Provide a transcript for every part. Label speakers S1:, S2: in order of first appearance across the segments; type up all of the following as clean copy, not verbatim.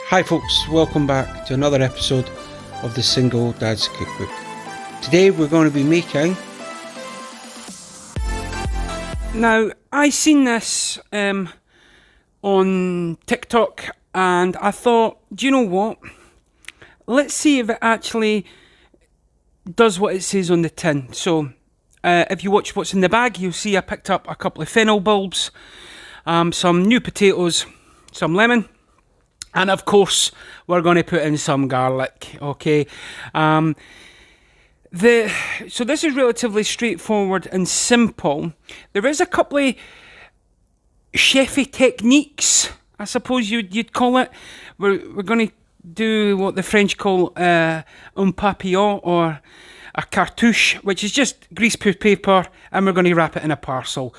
S1: Hi folks, welcome back to another episode of the Single Dad's Cookbook. Today we're going to be making... Now, I seen this on TikTok and I thought, do you know what? Let's see if it actually does what it says on the tin. So, if you watch what's in the bag, you'll see I picked up a couple of fennel bulbs, some new potatoes, some lemon, and of course, we're going to put in some garlic, okay? So this is relatively straightforward and simple. There is a couple of chefy techniques, I suppose you'd call it. We're going to do what the French call un papillon or a cartouche, which is just greaseproof paper, and we're going to wrap it in a parcel.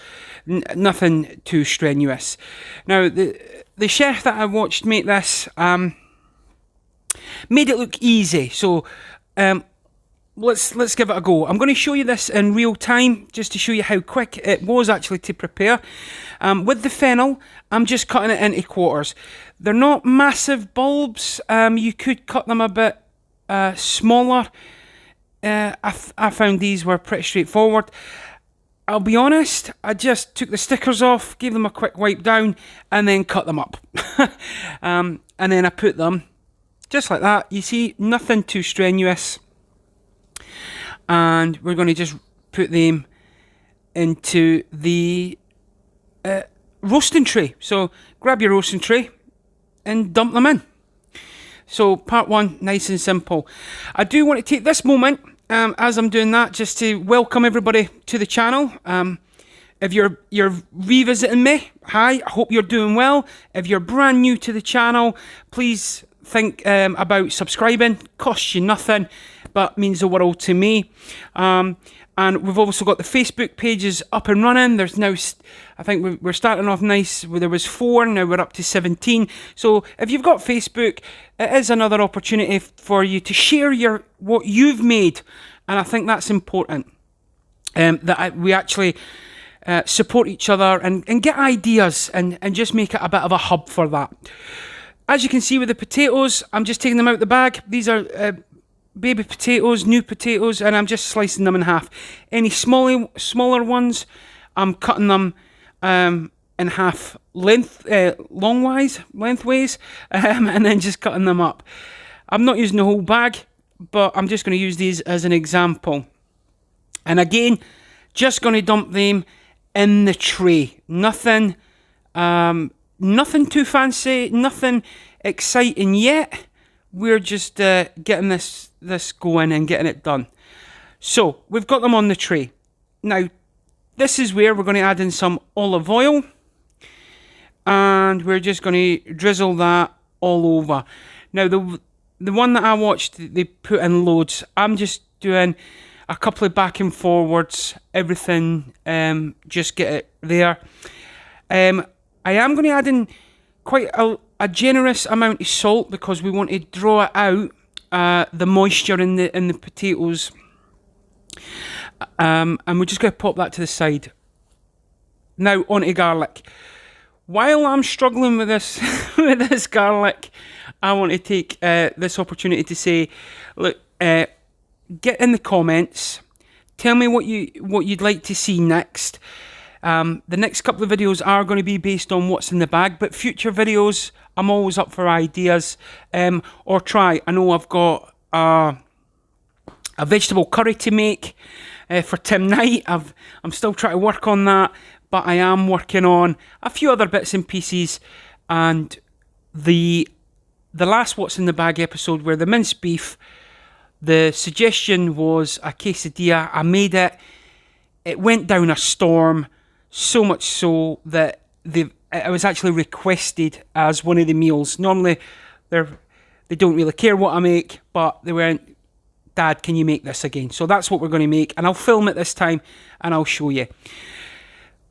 S1: Nothing too strenuous. Now, the chef that I watched make this made it look easy. So let's give it a go. I'm going to show you this in real time, just to show you how quick it was actually to prepare. With the fennel, I'm just cutting it into quarters. They're not massive bulbs. You could cut them a bit smaller. I found these were pretty straightforward. I'll be honest, I just took the stickers off, gave them a quick wipe down, and then cut them up. And then I put them just like that. You see, nothing too strenuous. And we're going to just put them into the roasting tray. So grab your roasting tray and dump them in. So part one, nice and simple. I do want to take this moment, as I'm doing that, just to welcome everybody to the channel. If you're revisiting me, hi, I hope you're doing well. If you're brand new to the channel, please think about subscribing. Costs you nothing, but means the world to me. And we've also got the Facebook pages up and running. There's now, I think we're starting off nice. There was 4, now we're up to 17. So if you've got Facebook, it is another opportunity for you to share what you've made. And I think that's important, that we actually support each other and get ideas and just make it a bit of a hub for that. As you can see with the potatoes, I'm just taking them out the bag. These are baby potatoes, new potatoes, and I'm just slicing them in half. Any smaller ones, I'm cutting them in half lengthways, and then just cutting them up. I'm not using the whole bag, but I'm just going to use these as an example. And again, just going to dump them in the tray. Nothing too fancy, nothing exciting yet. We're just getting this going and getting it done. So we've got them on the tray. Now, this is where we're going to add in some olive oil, and we're just going to drizzle that all over. Now, the one that I watched, they put in loads. I'm just doing a couple of back and forwards, everything, just get it there. I am going to add in quite a generous amount of salt because we want to draw it out, the moisture in the potatoes. And we're just going to pop that to the side. Now onto garlic. While I'm struggling with this with this garlic, I want to take this opportunity to say, look, get in the comments. Tell me what you'd like to see next. The next couple of videos are going to be based on what's in the bag, but future videos, I'm always up for ideas, or try. I know I've got a vegetable curry to make for Tim Night. I'm still trying to work on that, but I am working on a few other bits and pieces. And the last What's in the Bag episode, where the minced beef, the suggestion was a quesadilla. I made it. It went down a storm. So much so that it was actually requested as one of the meals. Normally, they don't really care what I make, but they went, Dad, can you make this again? So that's what we're going to make, and I'll film it this time, and I'll show you.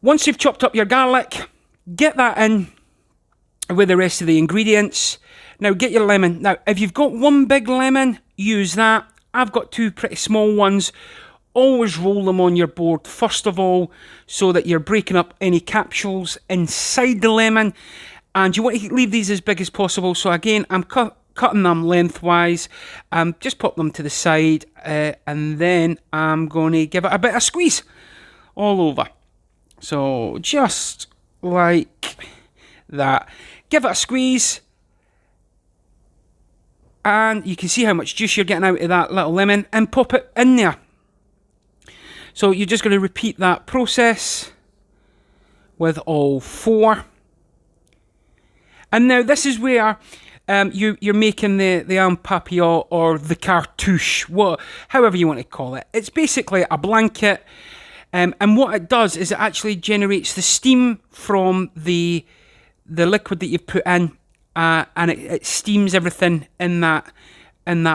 S1: Once you've chopped up your garlic, get that in with the rest of the ingredients. Now, get your lemon. Now, if you've got one big lemon, use that. I've got 2 pretty small ones. Always roll them on your board first of all, so that you're breaking up any capsules inside the lemon. And you want to leave these as big as possible. So again, I'm cutting them lengthwise. Just pop them to the side, and then I'm going to give it a bit of squeeze all over. So just like that. Give it a squeeze, and you can see how much juice you're getting out of that little lemon, and pop it in there. So you're just going to repeat that process with all 4. And now this is where you're making the un papillon or the cartouche, however you want to call it. It's basically a blanket, and what it does is it actually generates the steam from the liquid that you've put in, and it steams everything in that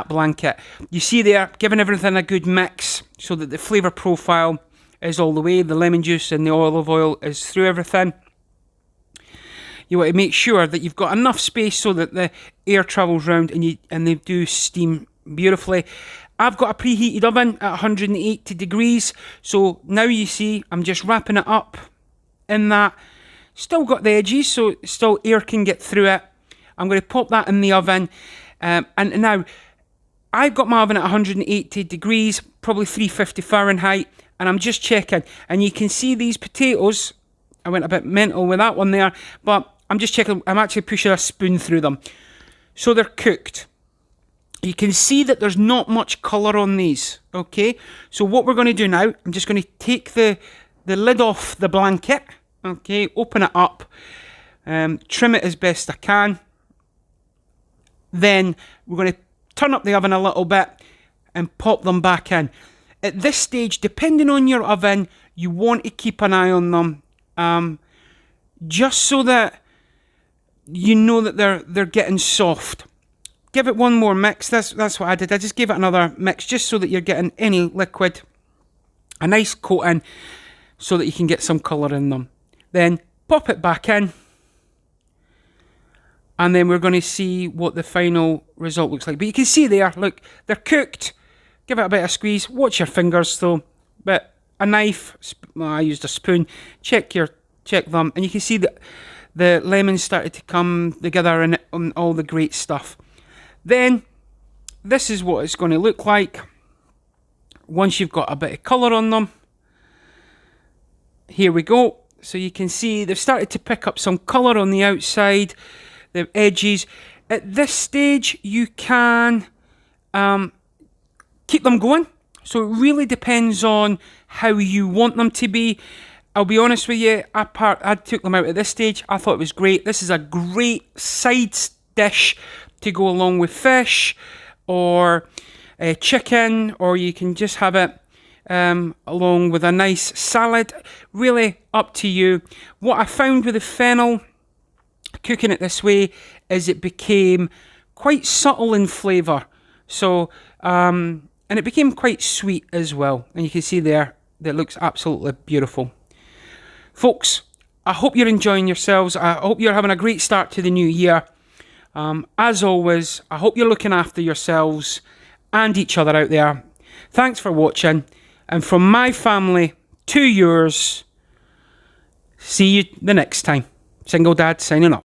S1: blanket. You see there, giving everything a good mix so that the flavour profile is all the way. The lemon juice and the olive oil is through everything. You want to make sure that you've got enough space so that the air travels round and they do steam beautifully. I've got a preheated oven at 180 degrees. So now you see I'm just wrapping it up in that. Still got the edges, so still air can get through it. I'm going to pop that in the oven. And now I've got my oven at 180 degrees, probably 350 Fahrenheit. And I'm just checking. And you can see these potatoes. I went a bit mental with that one there, but I'm just checking. I'm actually pushing a spoon through them. So they're cooked. You can see that there's not much colour on these, okay? So what we're going to do now, I'm just going to take the lid off the blanket, okay? Open it up, trim it as best I can. Then we're going to turn up the oven a little bit and pop them back in. At this stage, depending on your oven, you want to keep an eye on them, just so that you know that they're getting soft. Give it one more mix. That's what I did. I just gave it another mix just so that you're getting any liquid, a nice coating, so that you can get some colour in them. Then pop it back in, and then we're going to see what the final result looks like. But you can see there, look, they're cooked. Give it a bit of squeeze. Watch your fingers though. But a knife, I used a spoon. Check them, and you can see that the lemons started to come together and all the great stuff. Then this is what it's going to look like once you've got a bit of colour on them. Here we go. So you can see they've started to pick up some colour on the outside, the edges. At this stage, you can keep them going. So it really depends on how you want them to be. I'll be honest with you, I took them out at this stage. I thought it was great. This is a great side dish to go along with fish or chicken, or you can just have it along with a nice salad. Really up to you. What I found with the fennel, cooking it this way, is it became quite subtle in flavour. So, and it became quite sweet as well. And you can see there, that looks absolutely beautiful. Folks, I hope you're enjoying yourselves. I hope you're having a great start to the new year. As always, I hope you're looking after yourselves and each other out there. Thanks for watching. And from my family to yours, see you the next time. Single Dad signing off.